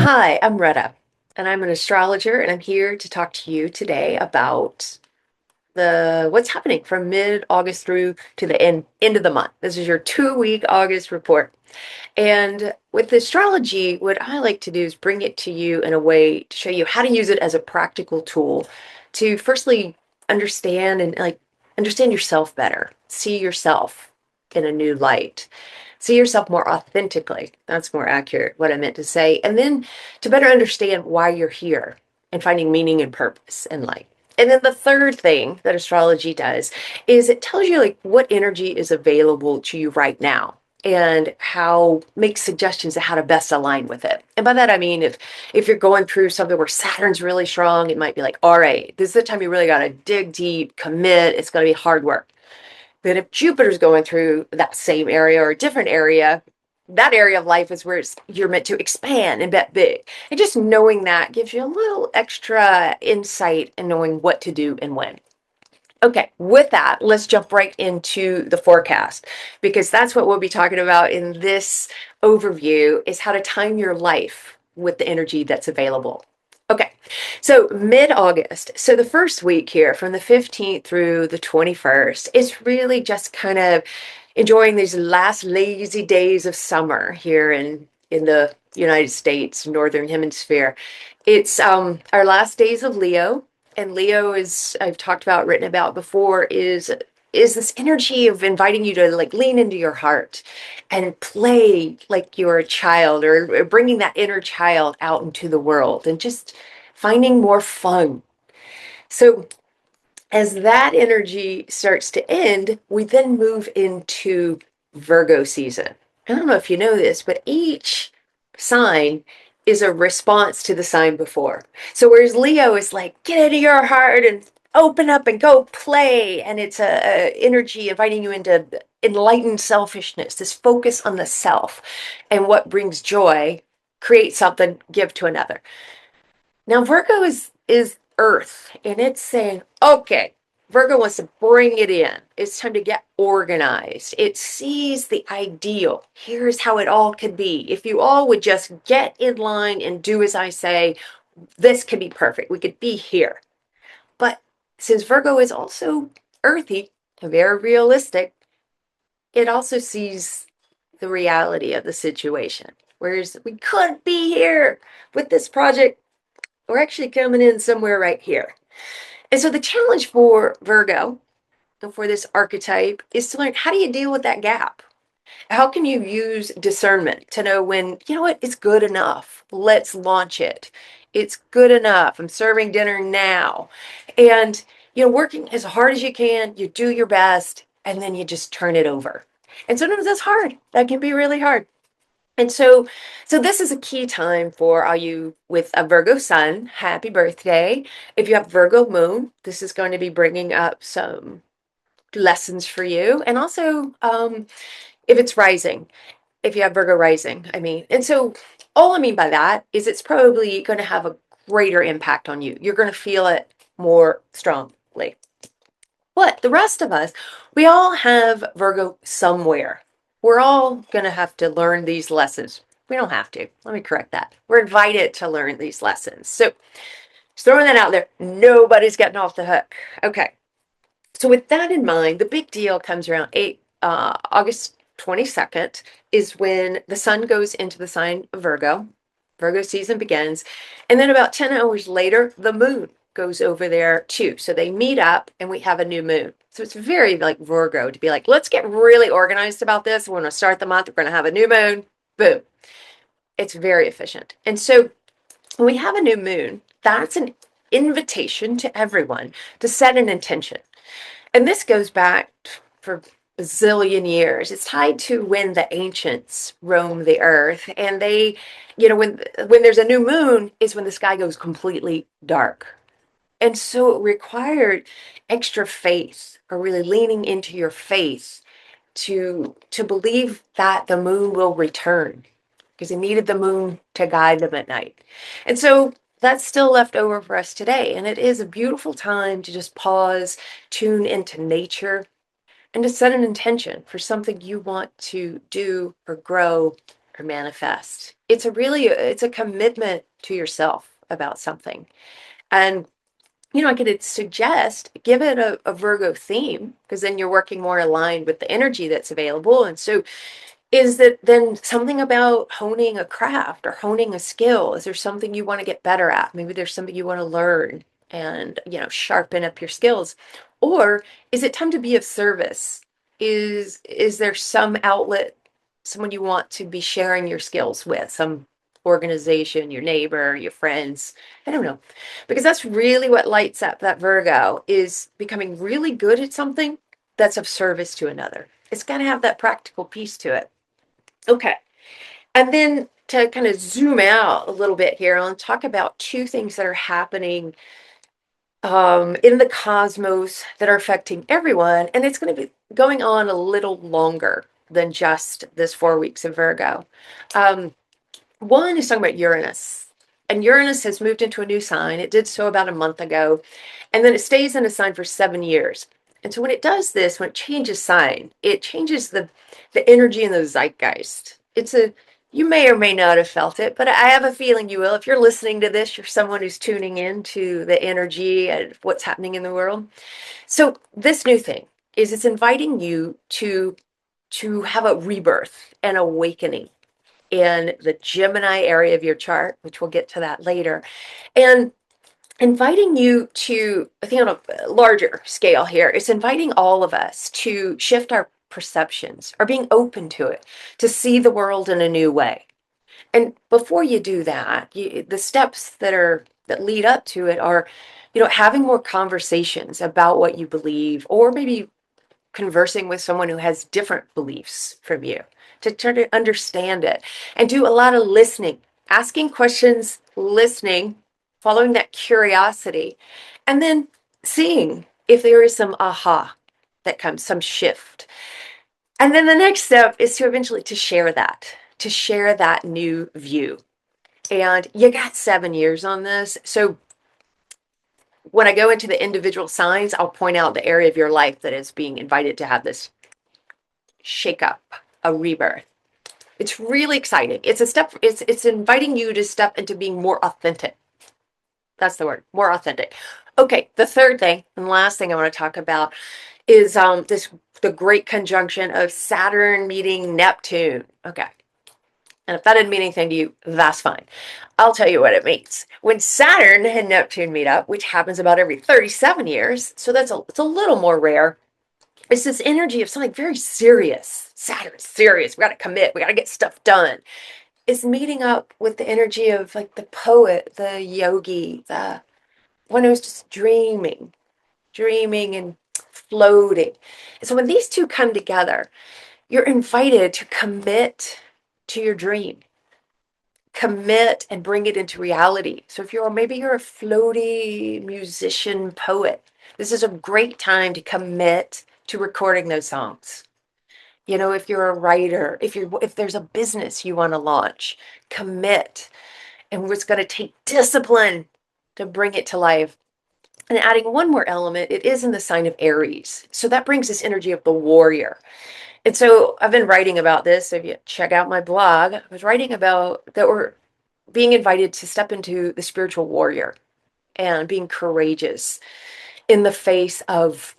Hi, I'm Rhetta, and I'm an astrologer, and I'm here to talk to you today about the what's happening from mid-August through to the end of the month. This is your 2-week August report. And with astrology, what I like to do is bring it to you in a way to show you how to use it as a practical tool to firstly understand and understand yourself better, see yourself in a new light, see yourself more authentically. That's more accurate, what I meant to say. And then to better understand why you're here and finding meaning and purpose in life. And then the third thing that astrology does is it tells you like what energy is available to you right now and how make suggestions of how to best align with it. And by that I mean if you're going through something where Saturn's really strong, it might be like, all right, this is the time you really got to dig deep, commit. It's going to be hard work. But if Jupiter's going through that same area or a different area, that area of life is where you're meant to expand and bet big. And just knowing that gives you a little extra insight in knowing what to do and when. Okay, with that, let's jump right into the forecast because that's what we'll be talking about in this overview is how to time your life with the energy that's available. Okay, so mid-August. So the first week here from the 15th through the 21st is really just kind of enjoying these last lazy days of summer here in the United States, Northern Hemisphere. It's our last days of Leo. And Leo is, I've talked about, written about before, is this energy of inviting you to like lean into your heart and play like you're a child or bringing that inner child out into the world and just finding more fun. So as that energy starts to end, we then move into Virgo season. I don't know if you know this, but each sign is a response to the sign before. So whereas Leo is like, get into your heart and open up and go play. And it's a energy inviting you into enlightened selfishness, this focus on the self and what brings joy, create something, give to another. Now Virgo is Earth, and it's saying, okay, Virgo wants to bring it in. It's time to get organized. It sees the ideal. Here's how it all could be. If you all would just get in line and do as I say, this could be perfect. We could be here. But since Virgo is also earthy, very realistic, it also sees the reality of the situation. Whereas we couldn't be here with this project. We're actually coming in somewhere right here. And so the challenge for Virgo and for this archetype is to learn how do you deal with that gap? How can you use discernment to know when, you know what, it's good enough. Let's launch it. It's good enough. I'm serving dinner now. And, working as hard as you can, you do your best, and then you just turn it over. And sometimes that's hard. That can be really hard. And so this is a key time for all you with a Virgo sun. Happy birthday. If you have Virgo moon, this is going to be bringing up some lessons for you. And also, if it's rising, if you have Virgo rising, I mean. And so all I mean by that is it's probably going to have a greater impact on you. You're going to feel it more strongly. But the rest of us, we all have Virgo somewhere. We're all going to have to learn these lessons. We don't have to. Let me correct that. We're invited to learn these lessons. So just throwing that out there, nobody's getting off the hook. Okay. So with that in mind, the big deal comes around August 22nd is when the sun goes into the sign of Virgo. Virgo season begins. And then about 10 hours later, the moon goes over there too. So they meet up and we have a new moon. So it's very like Virgo to be like, let's get really organized about this. We're going to start the month. We're going to have a new moon. Boom. It's very efficient. And so when we have a new moon, that's an invitation to everyone to set an intention. And this goes back for a zillion years. It's tied to when the ancients roamed the earth. And they, when there's a new moon is when the sky goes completely dark. And so it required extra faith or really leaning into your faith to believe that the moon will return because they needed the moon to guide them at night. And so that's still left over for us today. And it is a beautiful time to just pause, tune into nature, and to set an intention for something you want to do or grow or manifest. It's a commitment to yourself about something. And, I could suggest give it a Virgo theme, because then you're working more aligned with the energy that's available. And so is that then something about honing a craft or honing a skill? Is there something you want to get better at? Maybe there's something you want to learn and, sharpen up your skills. Or is it time to be of service? Is there some outlet, someone you want to be sharing your skills with, some organization, your neighbor, your friends? I don't know. Because that's really what lights up that Virgo, is becoming really good at something that's of service to another. It's got to have that practical piece to it. Okay. And then to kind of zoom out a little bit here, I'll talk about two things that are happening in the cosmos that are affecting everyone. And it's going to be going on a little longer than just this 4 weeks of Virgo. One is talking about Uranus. And Uranus has moved into a new sign. It did so about a month ago. And then it stays in a sign for 7 years. And so when it does this, when it changes sign, it changes the energy in the zeitgeist. You may or may not have felt it, but I have a feeling you will. If you're listening to this, you're someone who's tuning in to the energy and what's happening in the world. So this new thing is it's inviting you to have a rebirth and awakening in the Gemini area of your chart, which we'll get to that later. And inviting you to, I think on a larger scale here, it's inviting all of us to shift our perceptions, or being open to it, to see the world in a new way. And before you do that, the steps that lead up to it are, having more conversations about what you believe, or maybe conversing with someone who has different beliefs from you, to try to understand it, and do a lot of listening, asking questions, listening, following that curiosity, and then seeing if there is some aha that comes, some shift. And then the next step is to eventually to share that new view. And you got 7 years on this. So when I go into the individual signs, I'll point out the area of your life that is being invited to have this shakeup, a rebirth. It's really exciting. It's a step, it's inviting you to step into being more authentic. That's the word, more authentic. Okay, the third thing and last thing I want to talk about is the great conjunction of Saturn meeting Neptune. Okay. And if that didn't mean anything to you, that's fine. I'll tell you what it means. When Saturn and Neptune meet up, which happens about every 37 years, so it's a little more rare, it's this energy of something very serious. Saturn's serious. We got to commit. We got to get stuff done. It's meeting up with the energy of like the poet, the yogi, the one who's just dreaming and floating. And so when these two come together, you're invited to commit to your dream. Commit and bring it into reality. So if maybe you're a floaty musician, poet, this is a great time to commit to recording those songs. If you're a writer, if there's a business you want to launch, commit. And it's going to take discipline to bring it to life. And adding one more element, it is in the sign of Aries. So that brings this energy of the warrior. And so I've been writing about this. If you check out my blog, I was writing about that we're being invited to step into the spiritual warrior and being courageous in the face of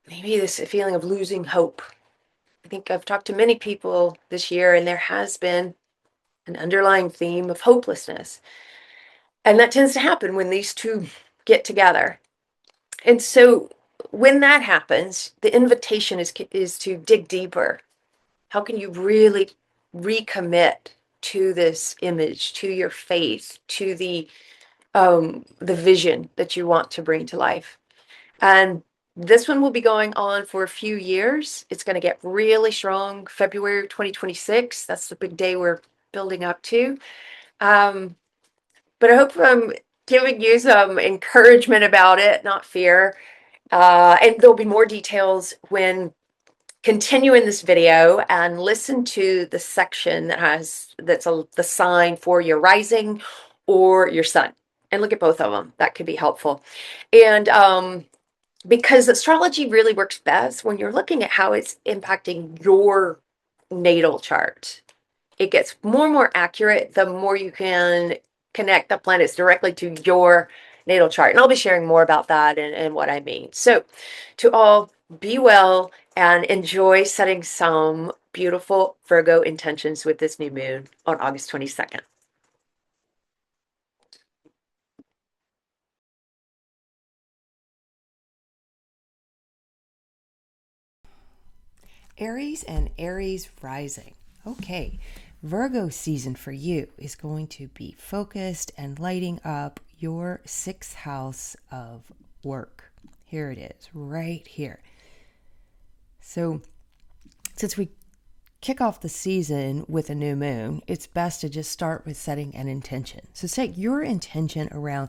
maybe this feeling of losing hope. I think I've talked to many people this year, and there has been an underlying theme of hopelessness. And that tends to happen when these two get together. And so when that happens, the invitation is to dig deeper. How can you really recommit to this image, to your faith, to the vision that you want to bring to life? And this one will be going on for a few years. It's going to get really strong February 2026. That's the big day we're building up to. But I hope I'm giving you some encouragement about it, not fear. And there'll be more details when continue in this video and listen to the section that's the sign for your rising or your sun, and look at both of them. That could be helpful. And because astrology really works best when you're looking at how it's impacting your natal chart. it gets more and more accurate the more you can connect the planets directly to your natal chart. And I'll be sharing more about that and what I mean. So to all, be well and enjoy setting some beautiful Virgo intentions with this new moon on August 22nd. Aries and Aries rising. Okay, Virgo season for you is going to be focused and lighting up your sixth house of work. Here it is, right here. So, since we kick off the season with a new moon, it's best to just start with setting an intention. So, set your intention around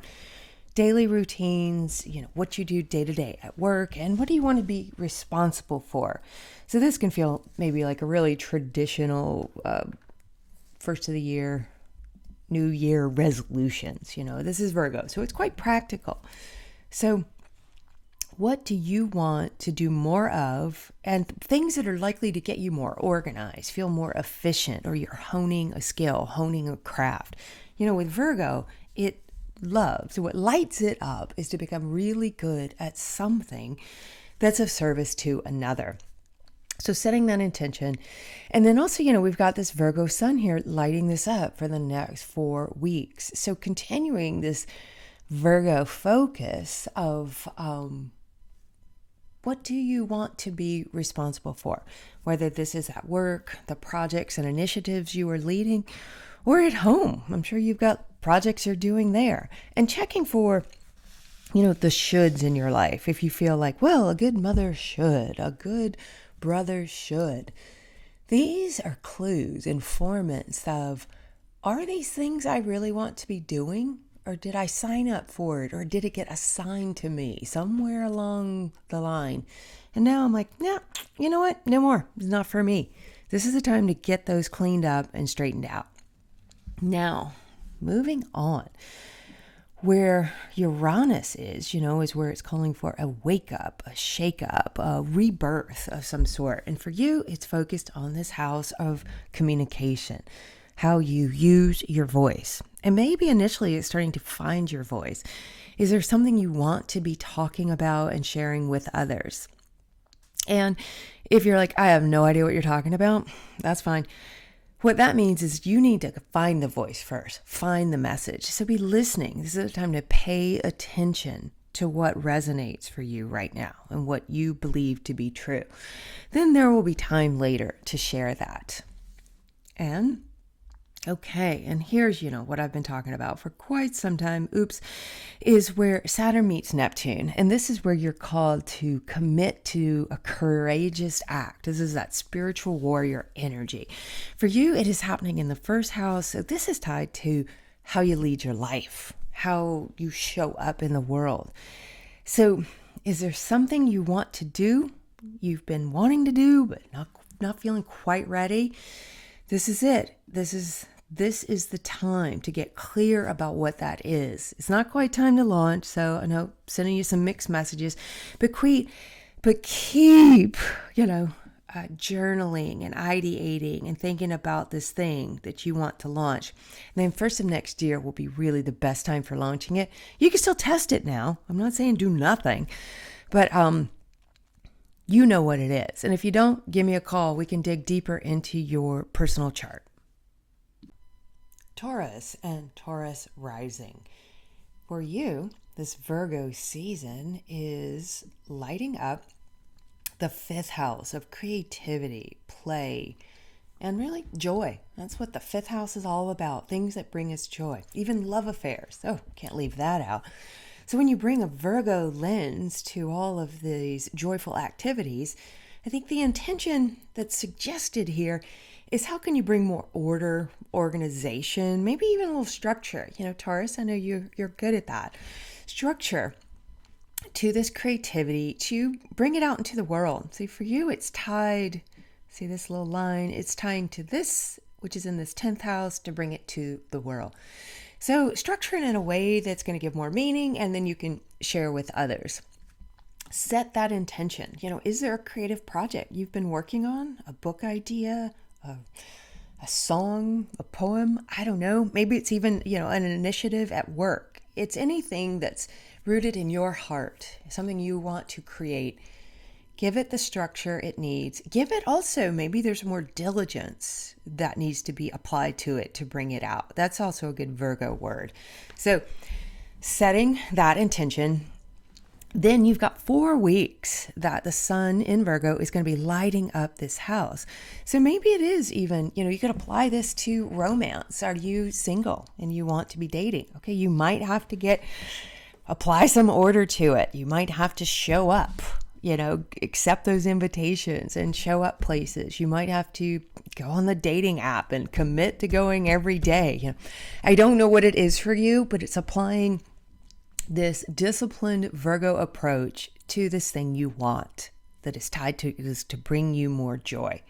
daily routines, what you do day to day at work, and what do you want to be responsible for. So this can feel maybe like a really traditional first of the year, new year resolutions. This is Virgo, so it's quite practical. So what do you want to do more of, and things that are likely to get you more organized, feel more efficient, or you're honing a skill, honing a craft. With Virgo, what lights it up is to become really good at something that's of service to another. So setting that intention. And then also, we've got this Virgo sun here lighting this up for the next 4 weeks. So continuing this Virgo focus of what do you want to be responsible for? Whether this is at work, the projects and initiatives you are leading, or at home. I'm sure you've got projects you're doing there. And checking for, the shoulds in your life. If you feel like, well, a good mother should, a good brother should. These are clues, informants of, are these things I really want to be doing? Or did I sign up for it? Or did it get assigned to me somewhere along the line? And now I'm like, no, you know what? No more. It's not for me. This is the time to get those cleaned up and straightened out. Now, moving on, where Uranus is where it's calling for a wake up, a shakeup, a rebirth of some sort. And for you, it's focused on this house of communication, how you use your voice. And maybe initially it's starting to find your voice. Is there something you want to be talking about and sharing with others? And if you're like, I have no idea what you're talking about, that's fine. What that means is you need to find the voice first, find the message. So be listening. This is a time to pay attention to what resonates for you right now and what you believe to be true. Then there will be time later to share that. And here's, what I've been talking about for quite some time, is where Saturn meets Neptune. And this is where you're called to commit to a courageous act. This is that spiritual warrior energy. For you, it is happening in the first house. So this is tied to how you lead your life, how you show up in the world. So is there something you want to do, you've been wanting to do, but not feeling quite ready? This is it. This is the time to get clear about what that is. It's not quite time to launch, so I know sending you some mixed messages, but keep, journaling and ideating and thinking about this thing that you want to launch. And then first of next year will be really the best time for launching it. You can still test it now. I'm not saying do nothing, but you know what it is. And if you don't, give me a call. We can dig deeper into your personal chart. Taurus and Taurus rising. For you, this Virgo season is lighting up the fifth house of creativity, play, and really joy. That's what the fifth house is all about. Things that bring us joy, even love affairs. Oh, can't leave that out. So when you bring a Virgo lens to all of these joyful activities, I think the intention that's suggested here is how can you bring more order, organization, maybe even a little structure. Taurus, I know you're good at that. Structure to this creativity, to bring it out into the world. See, for you, it's tied, see this little line, it's tying to this, which is in this 10th house, to bring it to the world. So structure it in a way that's going to give more meaning, and then you can share with others. Set that intention. Is there a creative project you've been working on? A book idea? a song, a poem, I don't know. Maybe it's even, an initiative at work. It's anything that's rooted in your heart, something you want to create. Give it the structure it needs. Give it also, maybe there's more diligence that needs to be applied to it to bring it out. That's also a good Virgo word. So setting that intention. Then you've got 4 weeks that the sun in Virgo is going to be lighting up this house. So maybe it is even, you could apply this to romance. Are you single and you want to be dating? Okay, you might have to apply some order to it. You might have to show up, accept those invitations and show up places. You might have to go on the dating app and commit to going every day. I don't know what it is for you, but it's applying this disciplined Virgo approach to this thing you want that is tied to is to bring you more joy.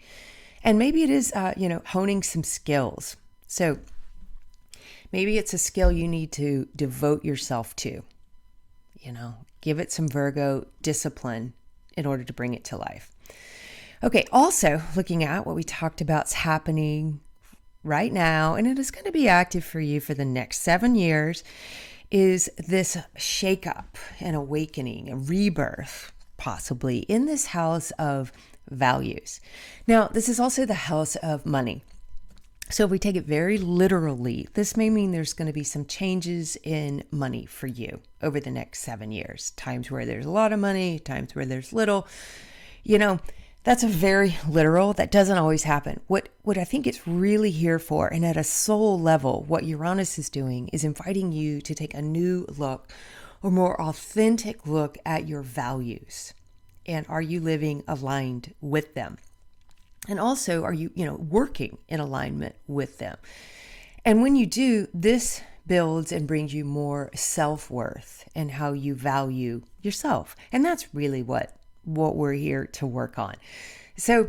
And maybe it is, honing some skills. So maybe it's a skill you need to devote yourself to, give it some Virgo discipline in order to bring it to life. Okay. Also looking at what we talked about is happening right now, and it is going to be active for you for the next 7 years, is this shakeup and awakening, a rebirth, possibly in this house of values. Now, this is also the house of money. So if we take it very literally, this may mean there's going to be some changes in money for you over the next 7 years. Times where there's a lot of money, times where there's little. That's a very literal. That doesn't always happen. What I think it's really here for, and at a soul level, what Uranus is doing is inviting you to take a new look or more authentic look at your values. And are you living aligned with them? And also, are you, working in alignment with them? And when you do, this builds and brings you more self-worth and how you value yourself. And that's really what we're here to work on. So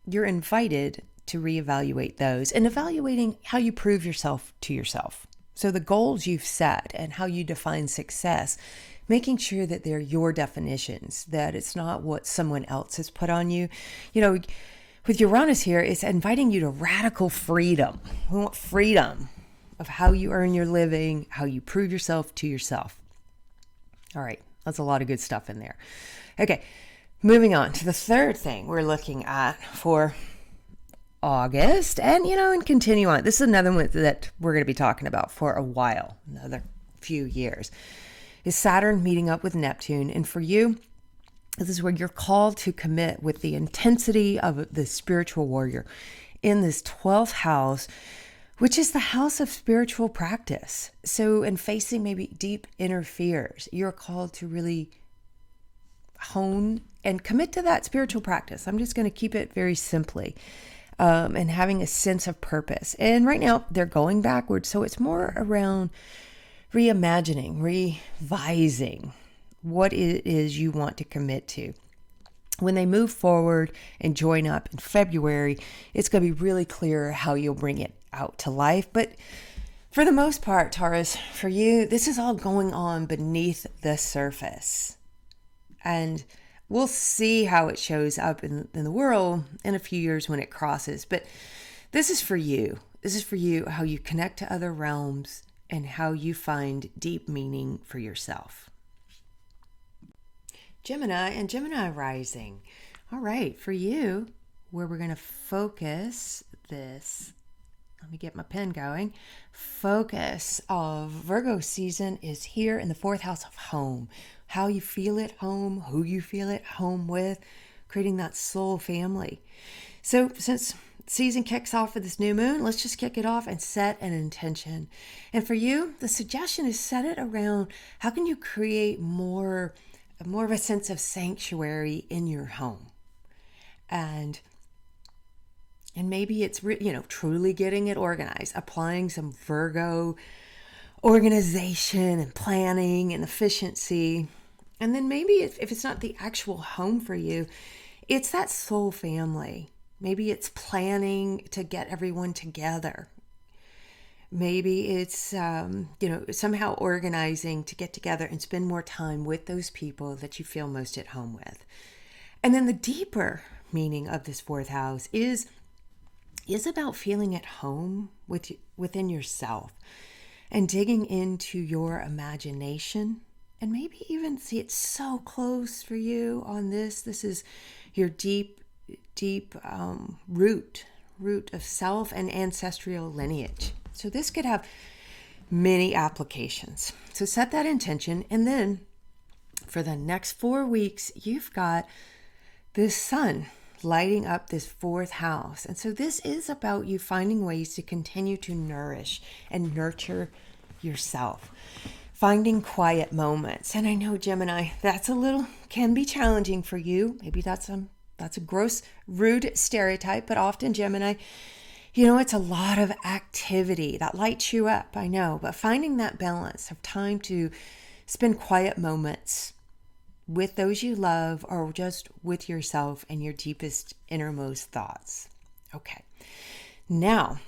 you're invited to reevaluate those and evaluating how you prove yourself to yourself. So the goals you've set and how you define success, making sure that they're your definitions, that it's not what someone else has put on you. With Uranus here, it's inviting you to radical freedom. We want freedom of how you earn your living, how you prove yourself to yourself. All right, that's a lot of good stuff in there. Okay, moving on to the third thing we're looking at for August, and continue on. This is another one that we're going to be talking about for a while, another few years, is Saturn meeting up with Neptune. And for you, this is where you're called to commit with the intensity of the spiritual warrior in this 12th house, which is the house of spiritual practice. So in facing maybe deep inner fears, you're called to really hone and commit to that spiritual practice. I'm just going to keep it very simply, and having a sense of purpose. And right now they're going backwards. So it's more around reimagining, revising what it is you want to commit to. When they move forward and join up in February, it's going to be really clear how you'll bring it out to life. But for the most part, Taurus, for you, this is all going on beneath the surface. And we'll see how it shows up in the world in a few years when it crosses. But this is for you. This is for you, how you connect to other realms and how you find deep meaning for yourself. Gemini and Gemini rising. All right, for you, where we're going to focus this, let me get my pen going. Focus of Virgo season is here in the 4th house of home. How you feel at home, who you feel at home with, creating that soul family. So since season kicks off with this new moon, let's just kick it off and set an intention. And for you, the suggestion is set it around how can you create more of a sense of sanctuary in your home. And maybe it's, truly getting it organized, applying some Virgo organization and planning and efficiency. And then maybe if it's not the actual home for you, it's that soul family. Maybe it's planning to get everyone together. Maybe it's, somehow organizing to get together and spend more time with those people that you feel most at home with. And then the deeper meaning of this 4th house is is about feeling at home within yourself and digging into your imagination, and maybe even see it so close for you on this. This is your deep root of self and ancestral lineage. So this could have many applications. So set that intention, and then for the next 4 weeks, you've got this sun lighting up this fourth house. And so this is about you finding ways to continue to nourish and nurture yourself, finding quiet moments. And I know, Gemini, can be challenging for you. Maybe that's a gross, rude stereotype, but often Gemini, it's a lot of activity that lights you up, I know, but finding that balance of time to spend quiet moments with those you love, or just with yourself and your deepest, innermost thoughts. Okay. Now,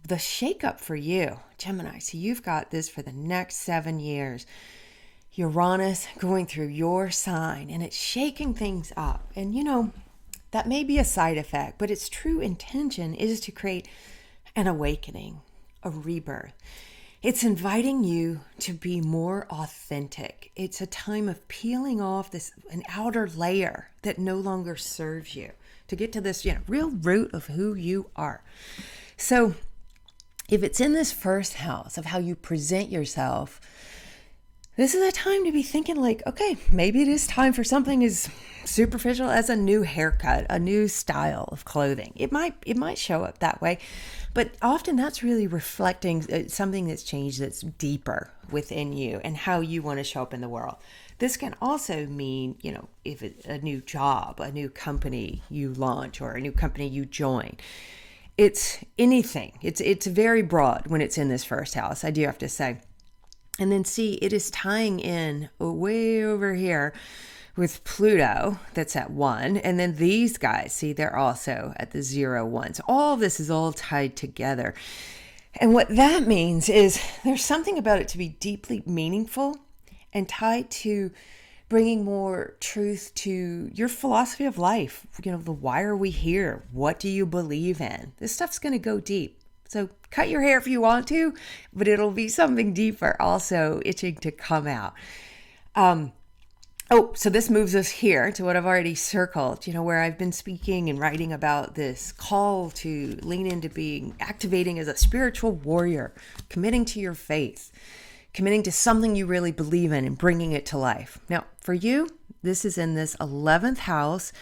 the shakeup for you, Gemini. So you've got this for the next 7 years. Uranus going through your sign, and it's shaking things up. And that may be a side effect, but its true intention is to create an awakening, a rebirth. It's inviting you to be more authentic. It's a time of peeling off an outer layer that no longer serves you, to get to this real root of who you are. So if it's in this first house of how you present yourself, this is a time to be thinking like, okay, maybe it is time for something as superficial as a new haircut, a new style of clothing. It might show up that way, but often that's really reflecting something that's changed, that's deeper within you and how you want to show up in the world. This can also mean, if it's a new job, a new company you launch, or a new company you join. It's anything. It's very broad when it's in this first house, I do have to say. And then see, it is tying in way over here with Pluto, that's at 1. And then these guys, see, they're also at the 0-1. So all of this is all tied together. And what that means is there's something about it to be deeply meaningful and tied to bringing more truth to your philosophy of life. The why are we here? What do you believe in? This stuff's going to go deep. So cut your hair if you want to, but it'll be something deeper, also itching to come out. So this moves us here to what I've already circled, where I've been speaking and writing about this call to lean into activating as a spiritual warrior, committing to your faith, committing to something you really believe in and bringing it to life. Now, for you, this is in this 11th house.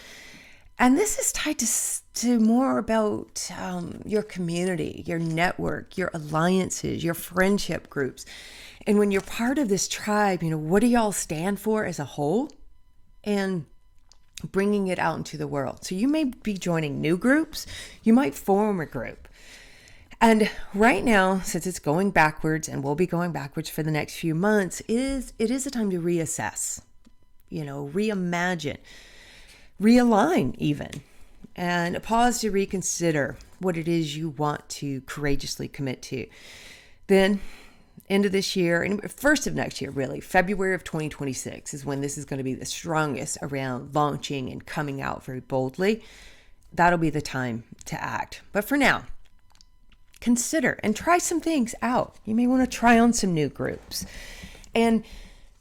And this is tied to more about your community, your network, your alliances, your friendship groups. And when you're part of this tribe, what do y'all stand for as a whole? And bringing it out into the world. So you may be joining new groups. You might form a group. And right now, since it's going backwards, and we'll be going backwards for the next few months, it is a time to reassess, reimagine, realign even, and pause to reconsider what it is you want to courageously commit to. Then end of this year, and first of next year, really, February of 2026 is when this is going to be the strongest around launching and coming out very boldly. That'll be the time to act. But for now, consider and try some things out. You may want to try on some new groups. And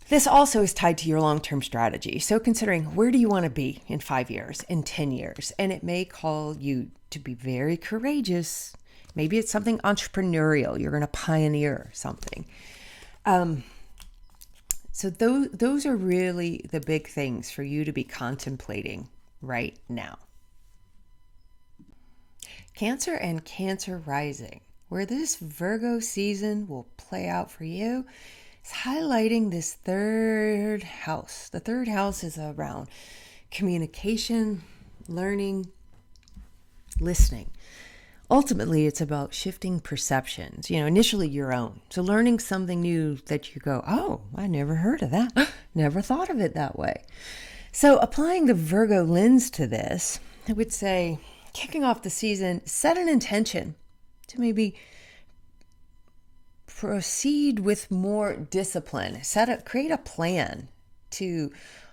this also is tied to your long-term strategy. So considering, where do you want to be in 5 years, in 10 years? And it may call you to be very courageous. Maybe it's something entrepreneurial. You're going to pioneer something. So those are really the big things for you to be contemplating right now. Cancer and Cancer rising, where this Virgo season will play out for you, is highlighting this third house. The third house is around communication, learning, listening. Ultimately, it's about shifting perceptions, initially your own. So learning something new that you go, oh, I never heard of that. Never thought of it that way. So applying the Virgo lens to this, I would say, kicking off the season, set an intention to maybe proceed with more discipline. Create a plan to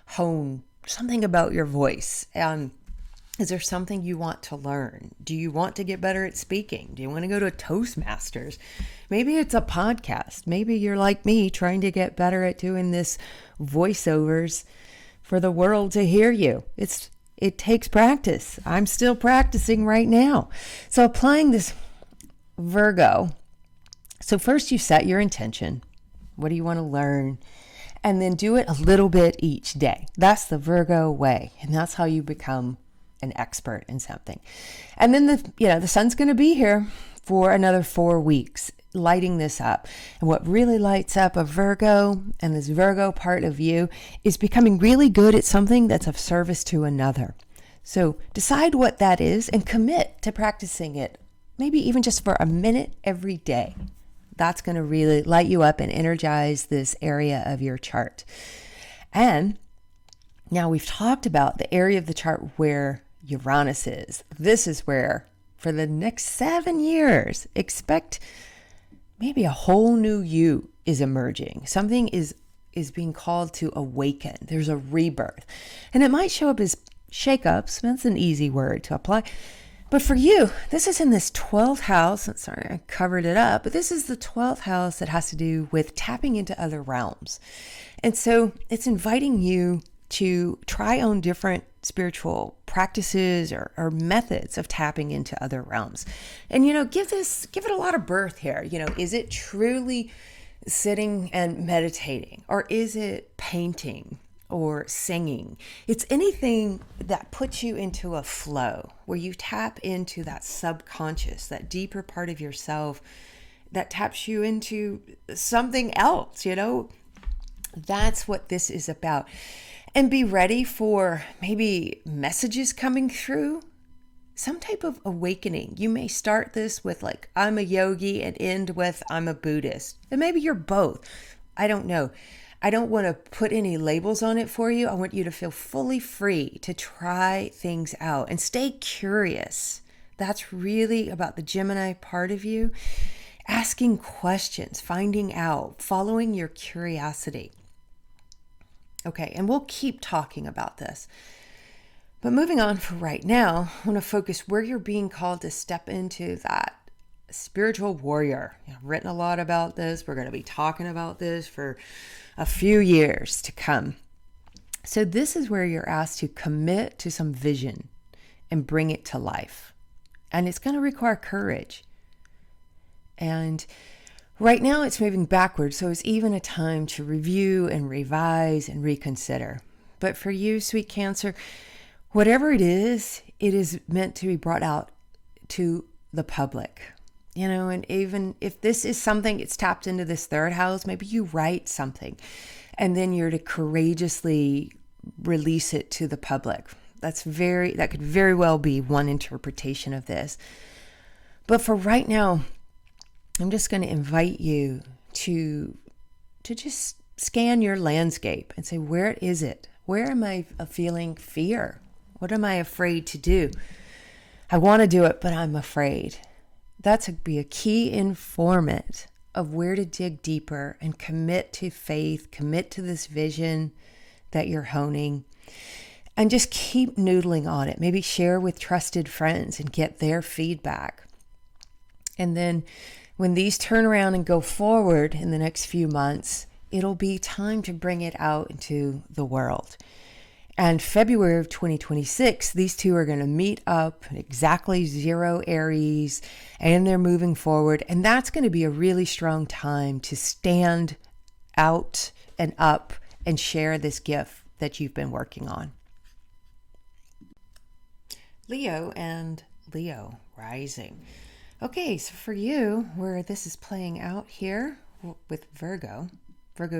hone something about your voice. Is there something you want to learn? Do you want to get better at speaking? Do you want to go to Toastmasters? Maybe it's a podcast. Maybe you're like me, trying to get better at doing this voiceovers for the world to hear you. It takes practice. I'm still practicing right now. So applying this Virgo. So first you set your intention. What do you want to learn? And then do it a little bit each day. That's the Virgo way. And that's how you become an expert in something. And then the sun's going to be here for another 4 weeks, lighting this up. And what really lights up a Virgo and this Virgo part of you is becoming really good at something that's of service to another. So decide what that is and commit to practicing it, maybe even just for a minute every day. That's going to really light you up and energize this area of your chart. And now we've talked about the area of the chart where Uranus is. This is where, for the next 7 years, expect maybe a whole new you is emerging. Something is being called to awaken. There's a rebirth. And it might show up as shakeups. That's an easy word to apply. But for you, this is in this 12th house. Sorry, I covered it up. But this is the 12th house that has to do with tapping into other realms. And so it's inviting you to try on different spiritual practices or methods of tapping into other realms. And, give it a lot of birth here. Is it truly sitting and meditating, or is it painting or singing? It's anything that puts you into a flow where you tap into that subconscious, that deeper part of yourself that taps you into something else, That's what this is about. And be ready for maybe messages coming through, some type of awakening. You may start this with I'm a yogi and end with I'm a Buddhist. And maybe you're both. I don't know. I don't want to put any labels on it for you. I want you to feel fully free to try things out and stay curious. That's really about the Gemini part of you. Asking questions, finding out, following your curiosity. Okay, and we'll keep talking about this. But moving on for right now, I want to focus where you're being called to step into that spiritual warrior. I've written a lot about this. We're going to be talking about this for a few years to come. So this is where you're asked to commit to some vision and bring it to life. And it's going to require courage. And right now it's moving backwards, so it's even a time to review and revise and reconsider. But for you, sweet Cancer, whatever it is meant to be brought out to the public. And even if this is something, it's tapped into this third house, maybe you write something and then you're to courageously release it to the public. That could very well be one interpretation of this. But for right now, I'm just going to invite you to just scan your landscape and say, where is it? Where am I feeling fear? What am I afraid to do? I want to do it, but I'm afraid. That's be a key informant of where to dig deeper and commit to faith, commit to this vision that you're honing, and just keep noodling on it. Maybe share with trusted friends and get their feedback. And then when these turn around and go forward in the next few months, it'll be time to bring it out into the world. And February of 2026, these two are going to meet up at exactly 0 Aries, and they're moving forward. And that's going to be a really strong time to stand out and up and share this gift that you've been working on. Leo and Leo rising. Okay, so for you, where this is playing out here with Virgo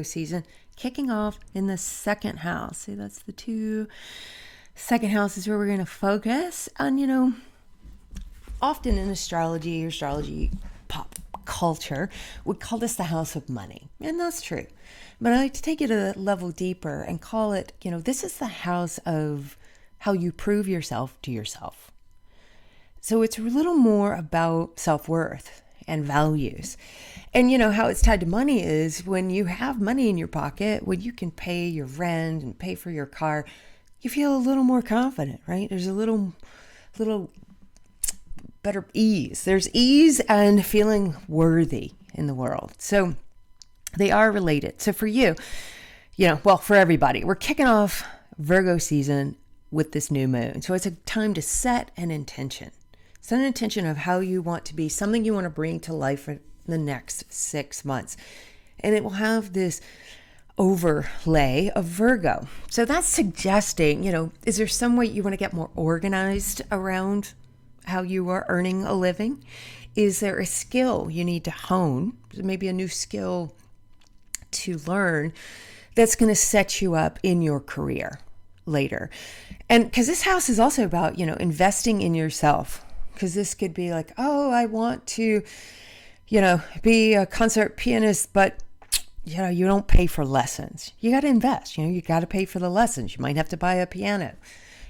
season, kicking off in the second house. See, that's the two. Second house is where we're going to focus on, often in astrology pop culture, we call this the house of money. And that's true. But I like to take it a level deeper and call it, this is the house of how you prove yourself to yourself. So it's a little more about self-worth and values. And how it's tied to money is when you have money in your pocket, when you can pay your rent and pay for your car, you feel a little more confident, right? There's a little better ease. There's ease and feeling worthy in the world. So they are related. So for you, well, for everybody, we're kicking off Virgo season with this new moon. So it's a time to set an intention. Set an intention of how you want to be, something you want to bring to life for the next 6 months. And it will have this overlay of Virgo. So that's suggesting, is there some way you want to get more organized around how you are earning a living? Is there a skill you need to hone? Maybe a new skill to learn that's going to set you up in your career later. And because this house is also about, investing in yourself. Because this could be like, oh, I want to, be a concert pianist, but you don't pay for lessons. You got to invest. You got to pay for the lessons. You might have to buy a piano.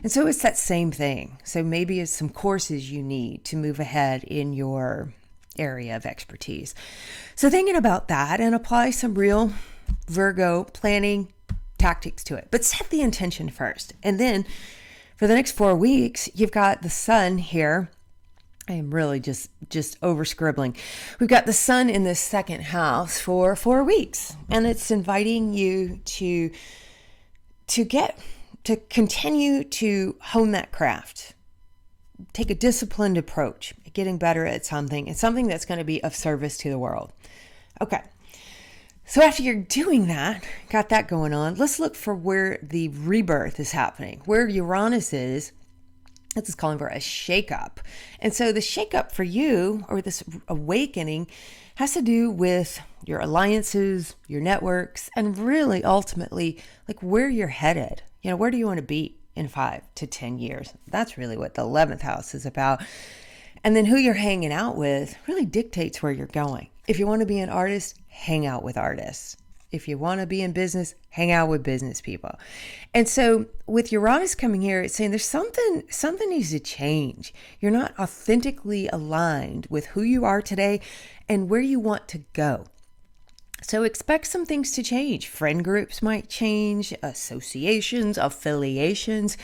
And so it's that same thing. So maybe it's some courses you need to move ahead in your area of expertise. So thinking about that and apply some real Virgo planning tactics to it. But set the intention first. And then for the next 4 weeks, you've got the sun here. I am really just over scribbling. We've got the sun in this second house for 4 weeks, and it's inviting you to continue to hone that craft. Take a disciplined approach at getting better at something. It's something that's going to be of service to the world. Okay. So after you're doing that, got that going on, let's look for where the rebirth is happening, where Uranus is. This is calling for a shakeup. And so the shakeup for you, or this awakening, has to do with your alliances, your networks, and really ultimately like where you're headed. Where do you want to be in 5 to 10 years? That's really what the 11th house is about. And then who you're hanging out with really dictates where you're going. If you want to be an artist, hang out with artists. If you want to be in business, hang out with business people. And so with Uranus coming here, it's saying there's something needs to change. You're not authentically aligned with who you are today and where you want to go. So expect some things to change. Friend groups might change, associations, affiliations.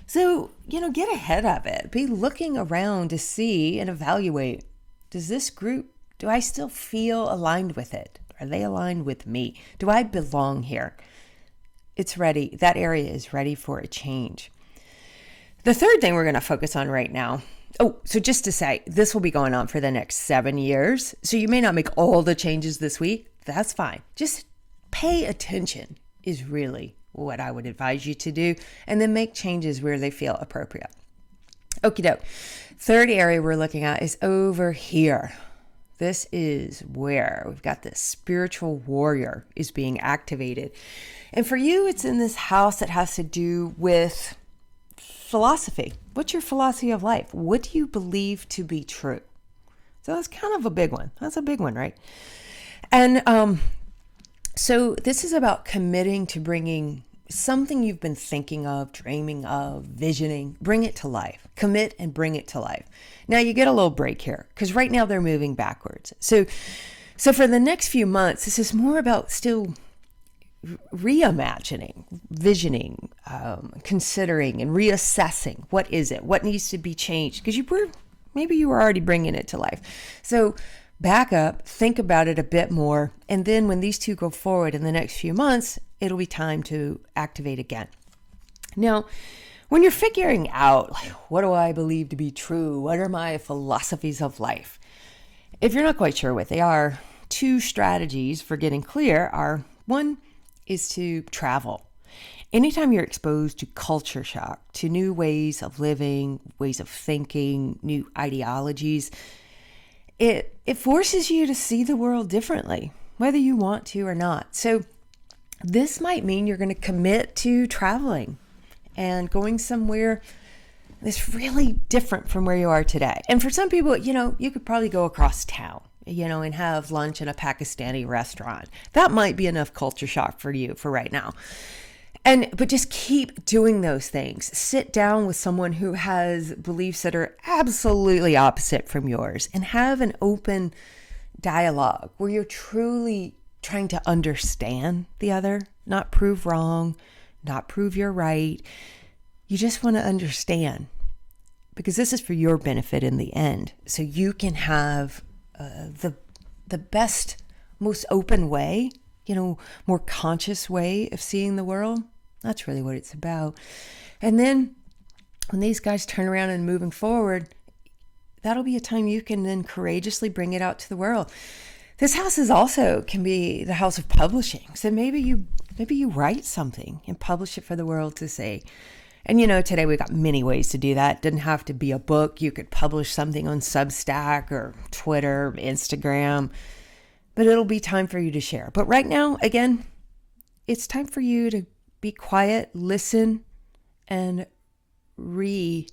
So, get ahead of it. Be looking around to see and evaluate, does this group, do I still feel aligned with it? Are they aligned with me? Do I belong here? It's ready. That area is ready for a change. The third thing we're going to focus on right now. Oh, so just to say, this will be going on for the next 7 years. So you may not make all the changes this week. That's fine. Just pay attention is really what I would advise you to do. And then make changes where they feel appropriate. Okie doke. Third area we're looking at is over here. This is where we've got this spiritual warrior is being activated. And for you, it's in this house that has to do with philosophy. What's your philosophy of life? What do you believe to be true? So that's kind of a big one. That's a big one, right? And so this is about committing to bringing something you've been thinking of, dreaming of, visioning, bring it to life. Commit and bring it to life. Now you get a little break here because right now they're moving backwards. So for the next few months, this is more about still reimagining, visioning, considering and reassessing. What is it? What needs to be changed? Because maybe you were already bringing it to life. So back up, think about it a bit more. And then when these two go forward in the next few months, it'll be time to activate again. Now, when you're figuring out, what do I believe to be true? What are my philosophies of life? If you're not quite sure what they are, 2 strategies for getting clear are, one is to travel. Anytime you're exposed to culture shock, to new ways of living, ways of thinking, new ideologies, it forces you to see the world differently, whether you want to or not. So this might mean you're going to commit to traveling and going somewhere that's really different from where you are today. And for some people, you could probably go across town, and have lunch in a Pakistani restaurant. That might be enough culture shock for you for right now. But just keep doing those things. Sit down with someone who has beliefs that are absolutely opposite from yours and have an open dialogue where you're truly trying to understand the other, not prove wrong, not prove you're right, You just want to understand, because this is for your benefit in the end. So you can have the best, most open way, more conscious way of seeing the world. That's really what it's about. And then when these guys turn around and moving forward, that'll be a time you can then courageously bring it out to the world. This house can be the house of publishing. So maybe you write something and publish it for the world to see. And today we've got many ways to do that. It doesn't have to be a book. You could publish something on Substack or Twitter, Instagram, but it'll be time for you to share. But right now, again, it's time for you to be quiet, listen, and reassess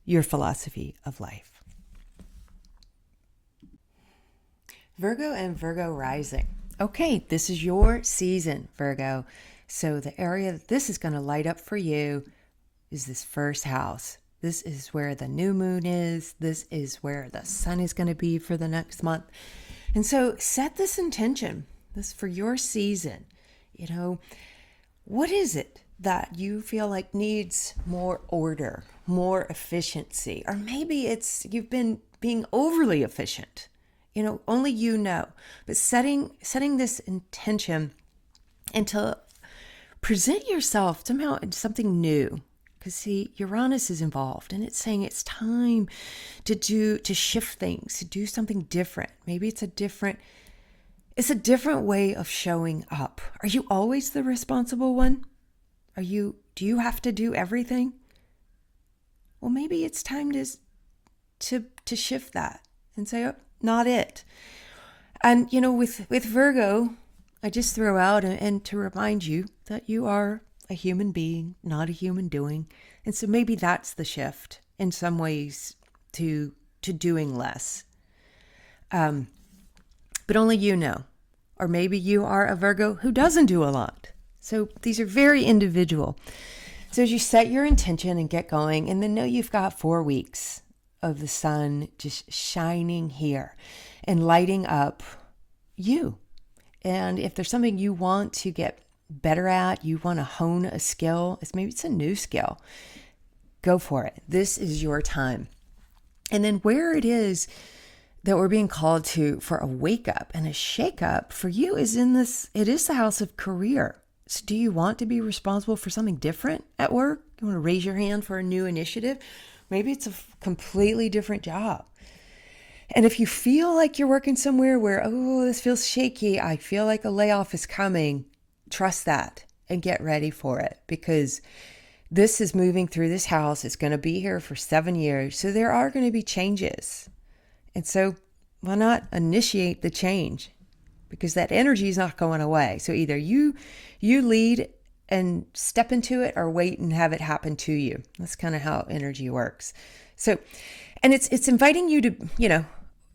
your philosophy of life. Virgo and Virgo rising. Okay, this is your season, Virgo. So the area that this is going to light up for you is this first house. This is where the new moon is. This is where the sun is going to be for the next month. And so set this intention, this for your season. What is it that you feel like needs more order, more efficiency? Or maybe it's you've been being overly efficient. Only you know. But setting this intention and to present yourself somehow in something new. Because see, Uranus is involved, and it's saying it's time to shift things, to do something different. Maybe it's a different way of showing up. Are you always the responsible one? Do you have to do everything? Well, maybe it's time to shift that and say, oh, not it. And with Virgo, I just throw out and to remind you that you are a human being, not a human doing. And so maybe that's the shift in some ways to doing less. But only you know. Or maybe you are a Virgo who doesn't do a lot. So these are very individual. So as you set your intention and get going, and then know you've got 4 weeks of the sun just shining here and lighting up you. And if there's something you want to get better at, you want to hone a skill, maybe it's a new skill, go for it. This is your time. And then where it is that we're being called to for a wake up and a shakeup for you it is the house of career. So do you want to be responsible for something different at work? You want to raise your hand for a new initiative? Maybe it's a completely different job. And if you feel like you're working somewhere where, this feels shaky, I feel like a layoff is coming, trust that and get ready for it, because this is moving through this house. It's going to be here for 7 years. So there are going to be changes. And so why not initiate the change? Because that energy is not going away. So either you lead and step into it or wait and have it happen to you. That's kind of how energy works. So, and it's inviting you to,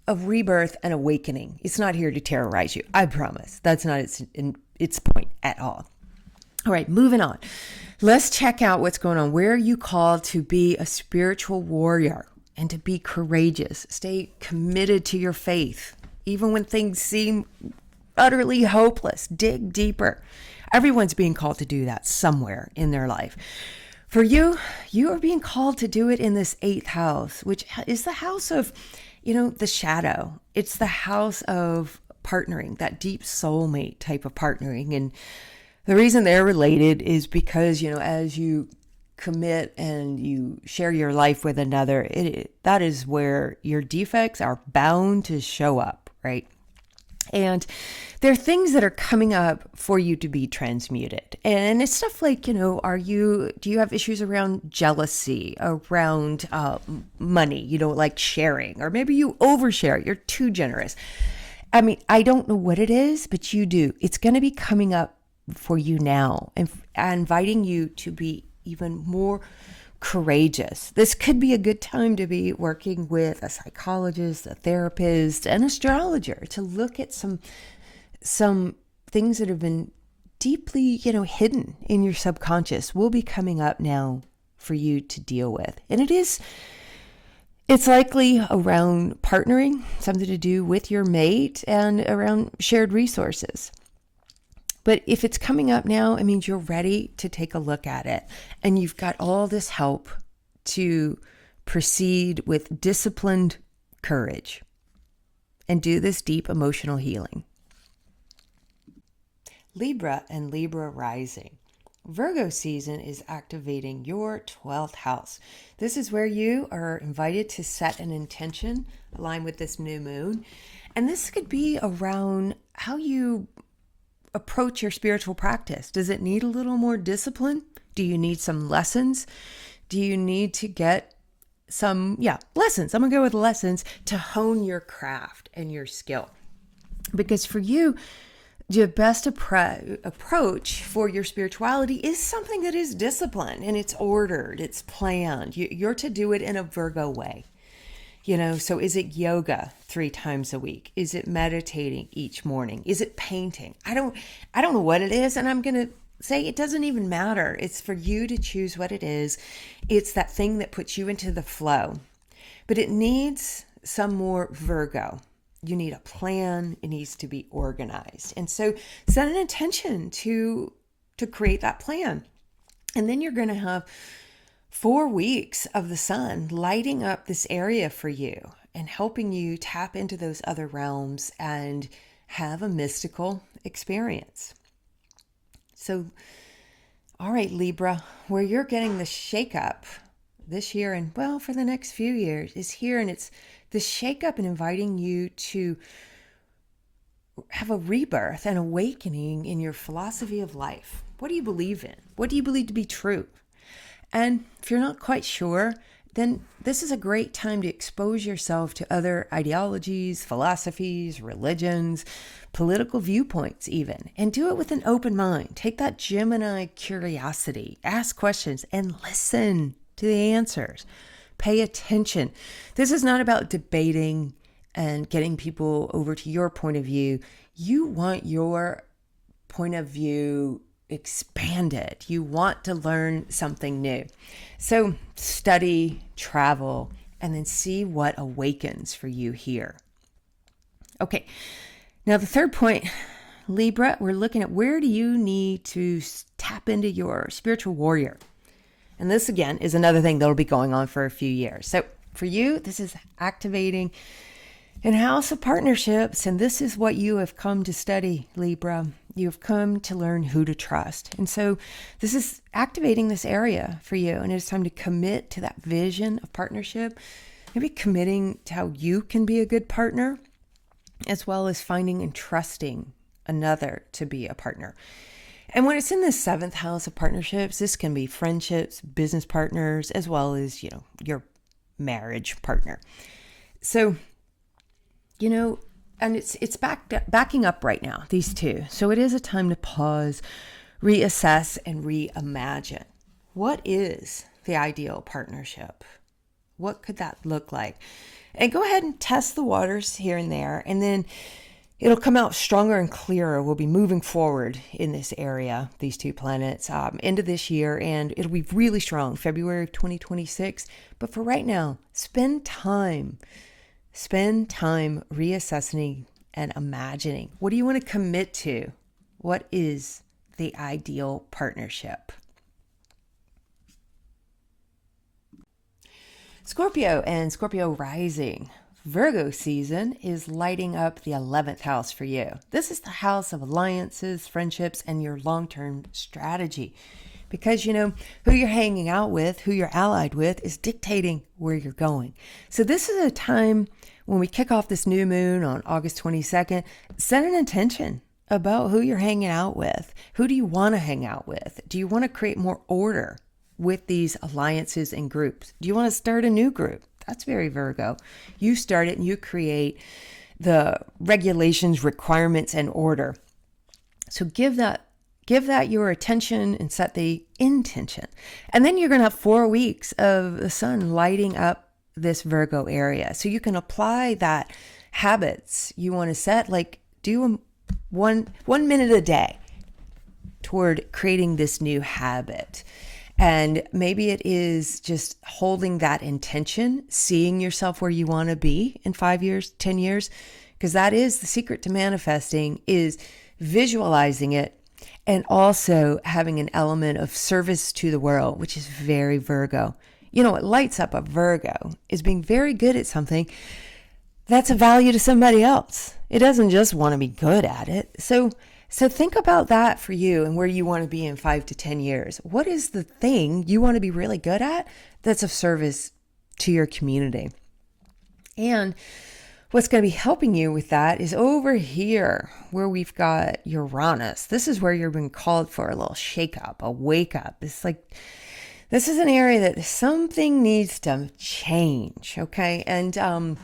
of rebirth and awakening. It's not here to terrorize you. I promise. That's not its point at all. All right, moving on. Let's check out what's going on. Where are you called to be a spiritual warrior and to be courageous? Stay committed to your faith, even when things seem utterly hopeless. Dig deeper. Everyone's being called to do that somewhere in their life. For you, you are being called to do it in this 8th house, which is the house of, the shadow. It's the house of partnering, that deep soulmate type of partnering. And the reason they're related is because, as you commit and you share your life with another, that is where your defects are bound to show up, right? And there are things that are coming up for you to be transmuted. And it's stuff like, do you have issues around jealousy, around money? You don't like sharing, or maybe you overshare. You're too generous. I mean, I don't know what it is, but you do. It's going to be coming up for you now and inviting you to be even more courageous. This could be a good time to be working with a psychologist, a therapist, an astrologer to look at some things that have been deeply, hidden in your subconscious will be coming up now for you to deal with. And it's likely around partnering, something to do with your mate, and around shared resources. But if it's coming up now, it means you're ready to take a look at it. And you've got all this help to proceed with disciplined courage and do this deep emotional healing. Libra and Libra rising. Virgo season is activating your 12th house. This is where you are invited to set an intention aligned with this new moon. And this could be around how you approach your spiritual practice. Does it need a little more discipline? Do you need some lessons? Do you need to get some, lessons? I'm going to go with lessons to hone your craft and your skill. Because for you, the best approach for your spirituality is something that is disciplined and it's ordered, it's planned. You're to do it in a Virgo way. So is it yoga 3 times a week? Is it meditating each morning? Is it painting? I don't know what it is. And I'm going to say it doesn't even matter. It's for you to choose what it is. It's that thing that puts you into the flow. But it needs some more Virgo. You need a plan. It needs to be organized. And so set an intention to create that plan. And then you're going to have 4 weeks of the sun lighting up this area for you and helping you tap into those other realms and have a mystical experience. So, all right, Libra, where you're getting the shakeup this year and, for the next few years is here. And it's the shakeup and inviting you to have a rebirth and awakening in your philosophy of life. What do you believe in? What do you believe to be true? And if you're not quite sure, then this is a great time to expose yourself to other ideologies, philosophies, religions, political viewpoints even, and do it with an open mind. Take that Gemini curiosity, ask questions, and listen to the answers. Pay attention. This is not about debating and getting people over to your point of view. You want your point of view expanded. You want to learn something new. So study, travel, and then see what awakens for you here. Okay. Now the third point, Libra, we're looking at where do you need to tap into your spiritual warrior? And this again is another thing that'll be going on for a few years. So for you, this is activating in House of Partnerships. And this is what you have come to study, Libra. You've come to learn who to trust. And so this is activating this area for you. And it's time to commit to that vision of partnership. Maybe committing to how you can be a good partner, as well as finding and trusting another to be a partner. And when it's in the 7th house of partnerships, this can be friendships, business partners, as well as, your marriage partner. So, and it's backing up right now, these two. So it is a time to pause, reassess, and reimagine. What is the ideal partnership? What could that look like? And go ahead and test the waters here and there, and then it'll come out stronger and clearer. We'll be moving forward in this area, these two planets, into this year, and it'll be really strong, February of 2026. But for right now, spend time reassessing and imagining. What do you want to commit to? What is the ideal partnership? Scorpio and Scorpio rising. Virgo season is lighting up the 11th house for you. This is the house of alliances, friendships, and your long-term strategy. Because, who you're hanging out with, who you're allied with, is dictating where you're going. So this is a time when we kick off this new moon on August 22nd, set an intention about who you're hanging out with. Who do you want to hang out with? Do you want to create more order with these alliances and groups? Do you want to start a new group? That's very Virgo. You start it and you create the regulations, requirements, and order. So give that your attention and set the intention. And then you're going to have 4 weeks of the sun lighting up this Virgo area. So you can apply that habits you want to set, like do 1 minute a day toward creating this new habit. And maybe it is just holding that intention, seeing yourself where you want to be in 5 years, 10 years, because that is the secret to manifesting, is visualizing it and also having an element of service to the world, which is very Virgo. You know, what lights up a Virgo is being very good at something that's a value to somebody else. It doesn't just want to be good at it. So think about that for you and where you want to be in 5 to 10 years. What is the thing you want to be really good at that's of service to your community? And what's going to be helping you with that is over here where we've got Uranus. This is where you're being called for a little shakeup, a wake up. It's like, this is an area that something needs to change. Okay. And,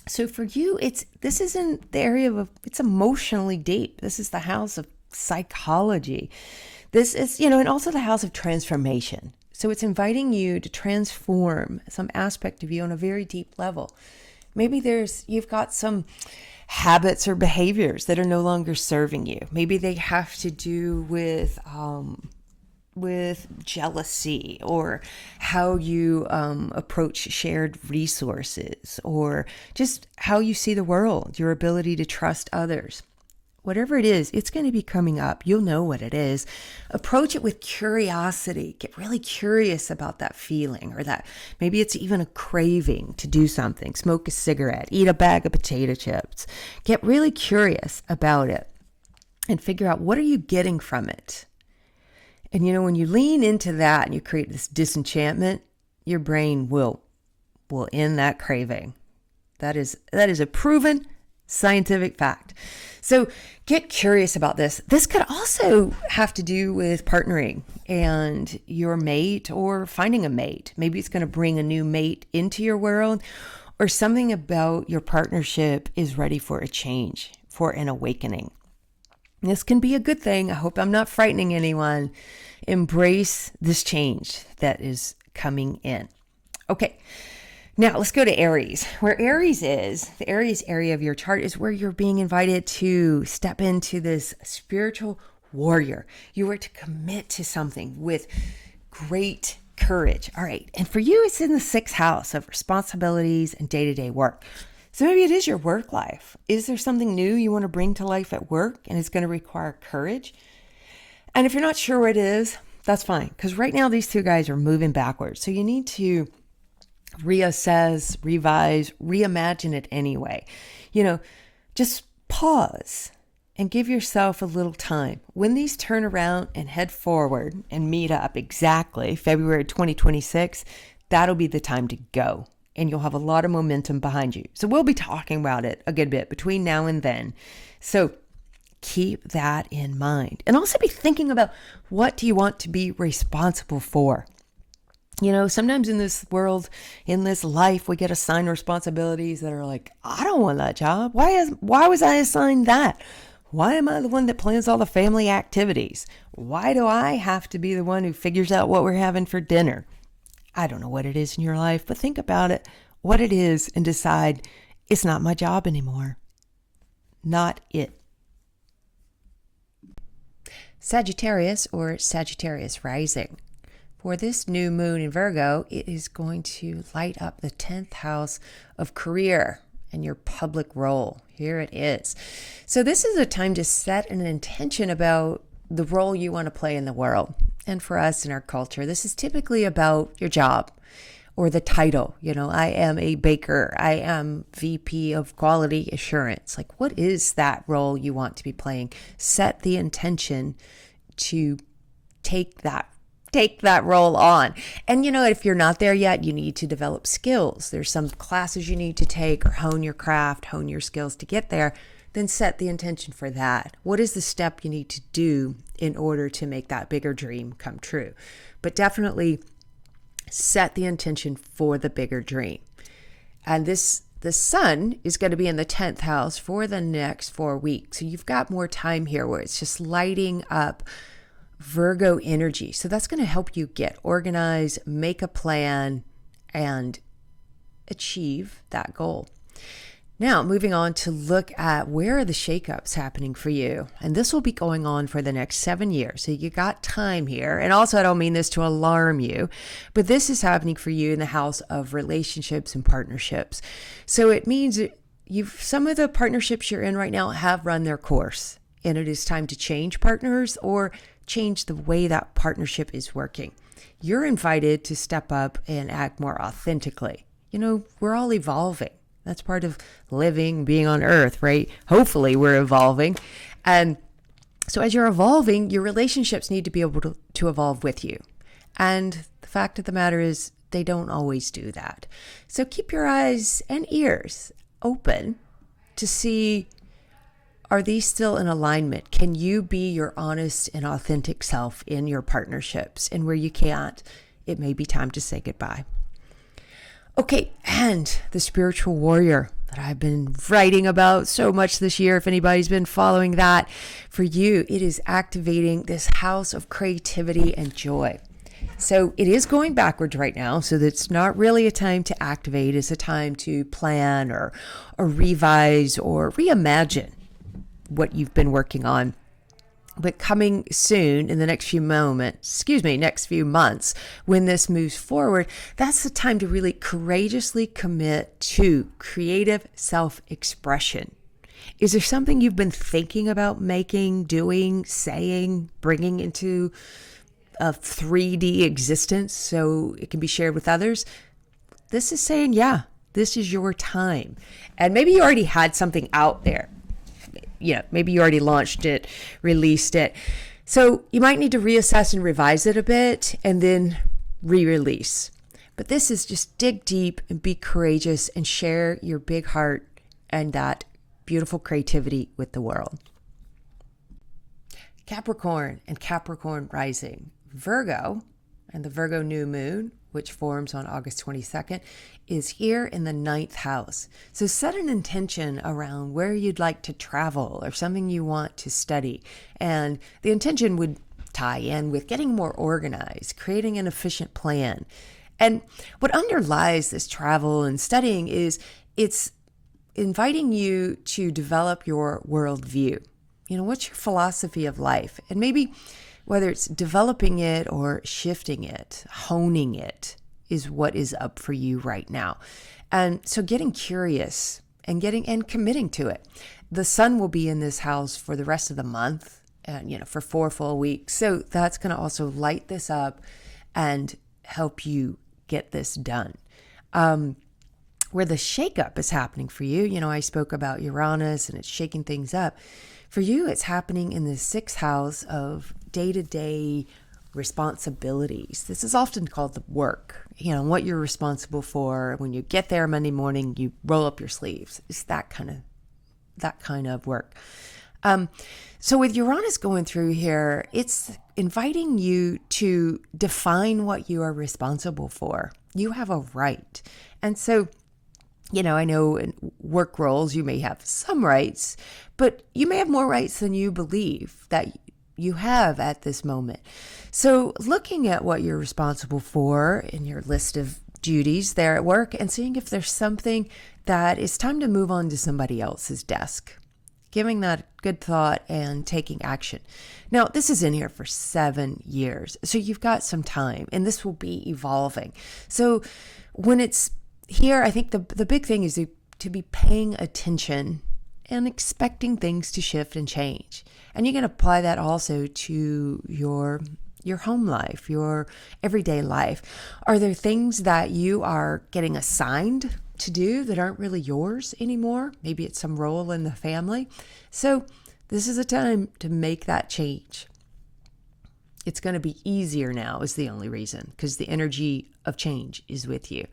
so for you, this is in the area of, it's emotionally deep. This is the house of psychology. This is, and also the house of transformation. So it's inviting you to transform some aspect of you on a very deep level. Maybe you've got some habits or behaviors that are no longer serving you. Maybe they have to do with jealousy, or how you approach shared resources, or just how you see the world, your ability to trust others. Whatever it is, it's going to be coming up. You'll know what it is. Approach it with curiosity. Get really curious about that feeling, or that maybe it's even a craving to do something. Smoke a cigarette, eat a bag of potato chips. Get really curious about it and figure out, what are you getting from it? And when you lean into that and you create this disenchantment, your brain will end that craving. That is a proven scientific fact. So get curious about this. This could also have to do with partnering and your mate, or finding a mate. Maybe it's going to bring a new mate into your world, or something about your partnership is ready for a change, for an awakening. This can be a good thing. I hope I'm not frightening anyone. Embrace this change that is coming in. Okay, now let's go to Aries. Where Aries is, the Aries area of your chart is where you're being invited to step into this spiritual warrior. You are to commit to something with great courage. All right, and for you, it's in the 6th house of responsibilities and day-to-day work. So maybe it is your work life. Is there something new you want to bring to life at work, and it's going to require courage? And if you're not sure what it is, that's fine. Because right now these two guys are moving backwards. So you need to reassess, revise, reimagine it anyway. Just pause and give yourself a little time. When these turn around and head forward and meet up exactly February 2026, that'll be the time to go. And you'll have a lot of momentum behind you. So we'll be talking about it a good bit between now and then. So keep that in mind. And also be thinking about, what do you want to be responsible for? Sometimes in this world, in this life, we get assigned responsibilities that are like, I don't want that job. Why was I assigned that? Why am I the one that plans all the family activities? Why do I have to be the one who figures out what we're having for dinner? I don't know what it is in your life, but think about it, what it is, and decide, it's not my job anymore. Not it. Sagittarius, or Sagittarius rising. For this new moon in Virgo, it is going to light up the 10th house of career and your public role. Here it is. So this is a time to set an intention about the role you want to play in the world. And for us in our culture, this is typically about your job or the title. I am a baker. I am VP of quality assurance. Like, what is that role you want to be playing? Set the intention to take that role on. And if you're not there yet, you need to develop skills. There's some classes you need to take, or hone your craft, hone your skills to get there. Then set the intention for that. What is the step you need to do in order to make that bigger dream come true? But definitely set the intention for the bigger dream. And the sun is going to be in the 10th house for the next 4 weeks. So you've got more time here where it's just lighting up Virgo energy. So that's going to help you get organized, make a plan, and achieve that goal. Now, moving on to look at where are the shakeups happening for you. And this will be going on for the next 7 years. So you got time here. And also, I don't mean this to alarm you, but this is happening for you in the house of relationships and partnerships. So it means some of the partnerships you're in right now have run their course. and it is time to change partners or change the way that partnership is working. You're invited to step up and act more authentically. We're all evolving. That's part of living, being on earth, right? Hopefully we're evolving. And so as you're evolving, your relationships need to be able to evolve with you. And the fact of the matter is they don't always do that. So keep your eyes and ears open to see, are these still in alignment? Can you be your honest and authentic self in your partnerships? And where you can't, it may be time to say goodbye. Okay, and the spiritual warrior that I've been writing about so much this year, if anybody's been following that, for you, it is activating this house of creativity and joy. So it is going backwards right now, so that's not really a time to activate. It's a time to plan or revise or reimagine what you've been working on. But coming soon in the next few months, when this moves forward, that's the time to really courageously commit to creative self-expression. Is there something you've been thinking about making, doing, saying, bringing into a 3D existence so it can be shared with others? This is saying, yeah, this is your time. And maybe you already had something out there. Maybe you already launched it, released it. So you might need to reassess and revise it a bit and then re-release. But this is just dig deep and be courageous and share your big heart and that beautiful creativity with the world. Capricorn and Capricorn rising. Virgo and the Virgo New Moon, which forms on August 22nd, is here in the 9th house. So set an intention around where you'd like to travel or something you want to study. And the intention would tie in with getting more organized, creating an efficient plan. And what underlies this travel and studying is it's inviting you to develop your worldview. What's your philosophy of life? And maybe whether it's developing it or shifting it, honing it is what is up for you right now. And so getting curious and committing to it. The sun will be in this house for the rest of the month and, for 4 full weeks. So that's going to also light this up and help you get this done. Where the shakeup is happening for you, I spoke about Uranus and it's shaking things up. For you, it's happening in the 6th house of day-to-day responsibilities. This is often called the work, what you're responsible for. When you get there Monday morning, you roll up your sleeves. It's that kind of work. So with Uranus going through here, it's inviting you to define what you are responsible for. You have a right. And so I know in work roles, you may have some rights, but you may have more rights than you believe that you have at this moment. So looking at what you're responsible for in your list of duties there at work and seeing if there's something that is time to move on to somebody else's desk, giving that good thought and taking action. Now, this is in here for 7 years, so you've got some time and this will be evolving. So when it's here, I think the big thing is to be paying attention and expecting things to shift and change. And you can apply that also to your home life, your everyday life. Are there things that you are getting assigned to do that aren't really yours anymore? Maybe it's some role in the family. So this is a time to make that change. It's going to be easier now is the only reason, because the energy of change is with you.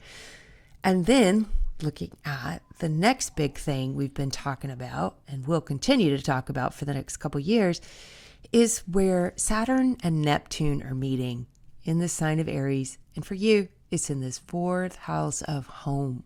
And then looking at the next big thing we've been talking about and will continue to talk about for the next couple of years is where Saturn and Neptune are meeting in the sign of Aries. And for you, it's in this 4th house of home.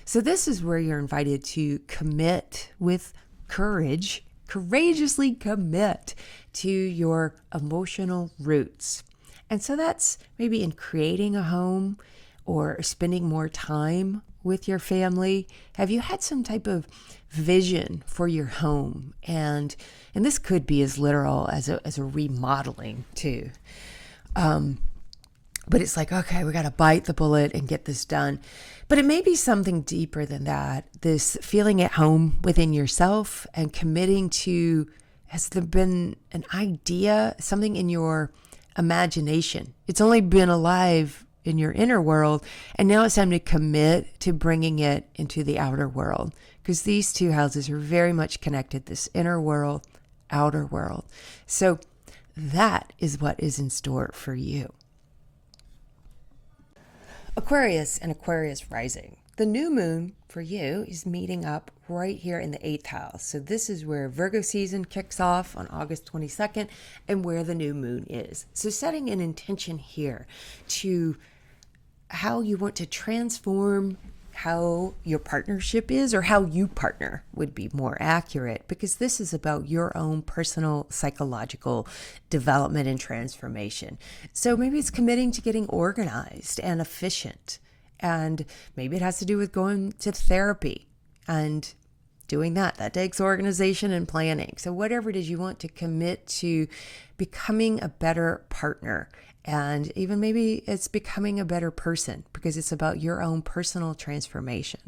So this is where you're invited to commit with courage, courageously commit to your emotional roots. And so that's maybe in creating a home or spending more time with your family. Have you had some type of vision for your home? And this could be as literal as a remodeling too. But it's like, okay, we got to bite the bullet and get this done. But it may be something deeper than that. This feeling at home within yourself and committing to Has there been an idea, something in your imagination? It's only been alive in your inner world, and now it's time to commit to bringing it into the outer world, because these two houses are very much connected, this inner world, outer world. So that is what is in store for you. Aquarius and Aquarius rising. The new moon for you is meeting up right here in the 8th house. So this is where Virgo season kicks off on August 22nd and where the new moon is. So setting an intention here to how you want to transform how your partnership is, or how you partner would be more accurate, because this is about your own personal psychological development and transformation. So maybe it's committing to getting organized and efficient, and maybe it has to do with going to therapy and doing that. That takes organization and planning. So whatever it is, you want to commit to becoming a better partner. And even maybe it's becoming a better person, because it's about your own personal transformation.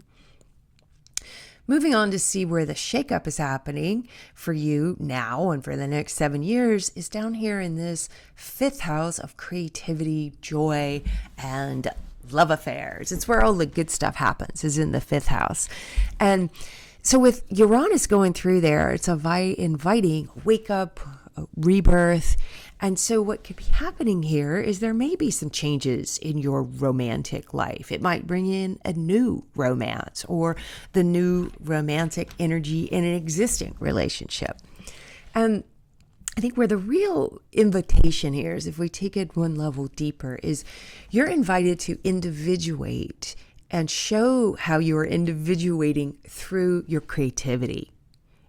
Moving on to see where the shakeup is happening for you now and for the next 7 years is down here in this 5th house of creativity, joy, and love affairs. It's where all the good stuff happens, is in the 5th house. And so with Uranus going through there, it's inviting wake up, rebirth. And so what could be happening here is there may be some changes in your romantic life. It might bring in a new romance or the new romantic energy in an existing relationship. And I think where the real invitation here is, if we take it one level deeper, is you're invited to individuate and show how you are individuating through your creativity.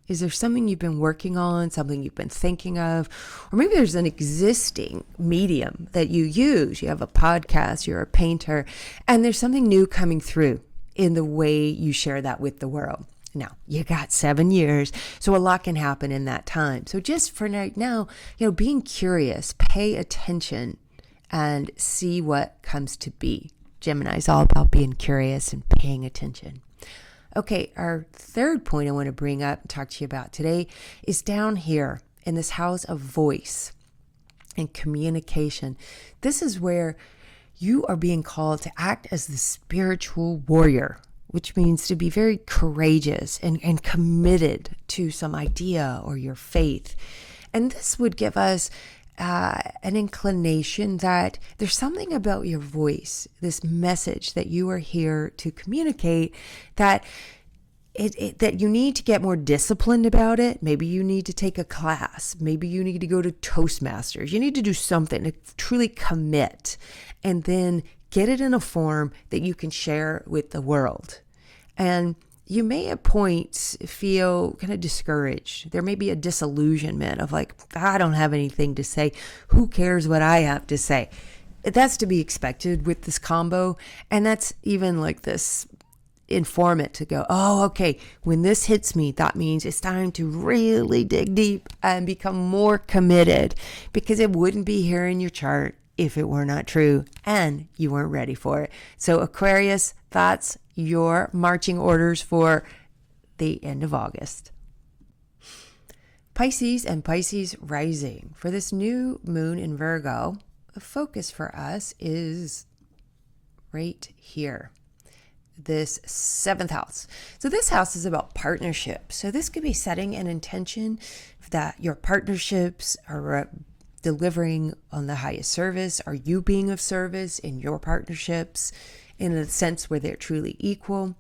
Is there something you've been working on, something you've been thinking of? Or maybe there's an existing medium that you use. You have a podcast, you're a painter, and there's something new coming through in the way you share that with the world. Now, you got 7 years, so a lot can happen in that time. So just for right now, being curious, pay attention, and see what comes to be. Gemini is all about being curious and paying attention. Okay, our third point I want to bring up and talk to you about today is down here in this house of voice and communication. This is where you are being called to act as the spiritual warrior, which means to be very courageous and committed to some idea or your faith. And this would give us an inclination that there's something about your voice, this message that you are here to communicate, that that you need to get more disciplined about it. Maybe you need to take a class. Maybe you need to go to Toastmasters. You need to do something to truly commit, and then get it in a form that you can share with the world. And you may at points feel kind of discouraged. There may be a disillusionment of like, I don't have anything to say. Who cares what I have to say? That's to be expected with this combo. And that's even like this informant to go, oh, okay, when this hits me, that means it's time to really dig deep and become more committed, because it wouldn't be here in your chart if it were not true and you weren't ready for it. So Aquarius, that's your marching orders for the end of August. Pisces and Pisces rising. For this new moon in Virgo, the focus for us is right here, this 7th house. So this house is about partnerships. So this could be setting an intention that your partnerships are delivering on the highest service. Are you being of service in your partnerships in a sense where they're truly equal?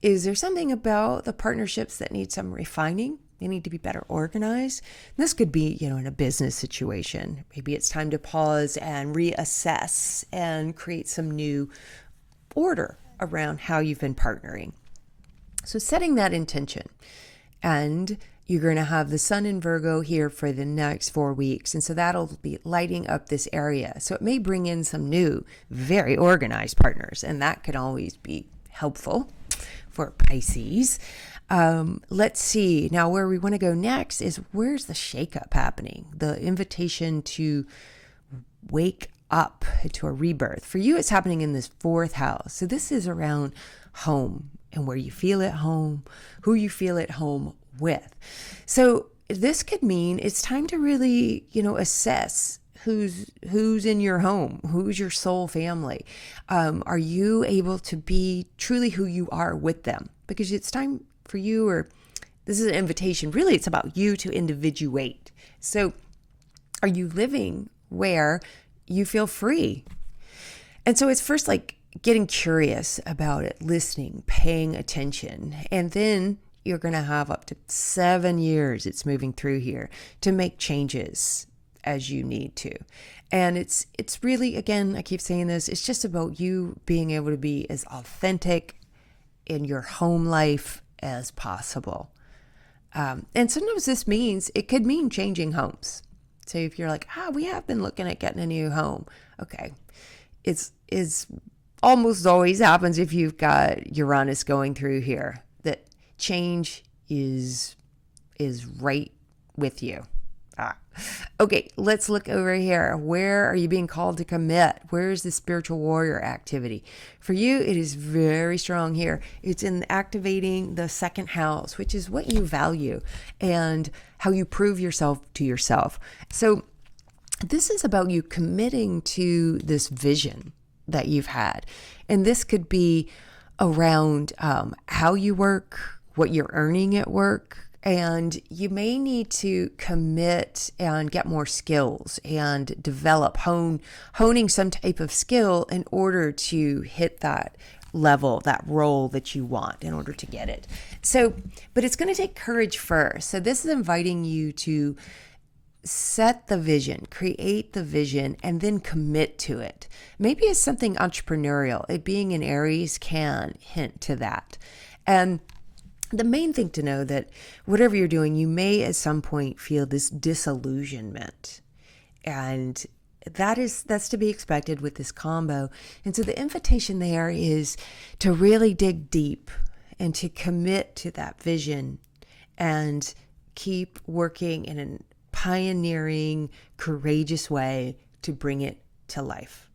Is there something about the partnerships that need some refining? They need to be better organized. And this could be, in a business situation. Maybe it's time to pause and reassess and create some new order around how you've been partnering. So setting that intention. And you're going to have the sun in Virgo here for the next 4 weeks. And so that'll be lighting up this area. So it may bring in some new, very organized partners. And that can always be helpful for Pisces. Let's see. Now, where we want to go next is, where's the shakeup happening? The invitation to wake up to a rebirth. For you, it's happening in this 4th house. So this is around home and where you feel at home, who you feel at home with. So this could mean it's time to really, assess who's in your home, who's your soul family. Are you able to be truly who you are with them? Because it's time for you, or this is an invitation. Really, it's about you to individuate. So are you living where you feel free? And so it's first like getting curious about it, listening, paying attention. And then you're going to have up to 7 years, it's moving through here, to make changes as you need to. And it's really, again, I keep saying this, it's just about you being able to be as authentic in your home life as possible. And sometimes this means, it could mean changing homes. So if you're like, we have been looking at getting a new home. Okay. It's almost always happens if you've got Uranus going through here, that change is right with you. Okay, let's look over here. Where are you being called to commit? Where is the spiritual warrior activity? For you, it is very strong here. It's in activating the second house, which is what you value and how you prove yourself to yourself. So this is about you committing to this vision that you've had. And this could be around how you work, what you're earning at work. And you may need to commit and get more skills and develop, honing some type of skill in order to hit that level, that role that you want in order to get it. So, but it's going to take courage first. So this is inviting you to set the vision, create the vision, and then commit to it. Maybe it's something entrepreneurial. It being an Aries can hint to that. And the main thing to know that whatever you're doing, you may at some point feel this disillusionment. And that's to be expected with this combo. And so the invitation there is to really dig deep and to commit to that vision and keep working in a pioneering, courageous way to bring it to life.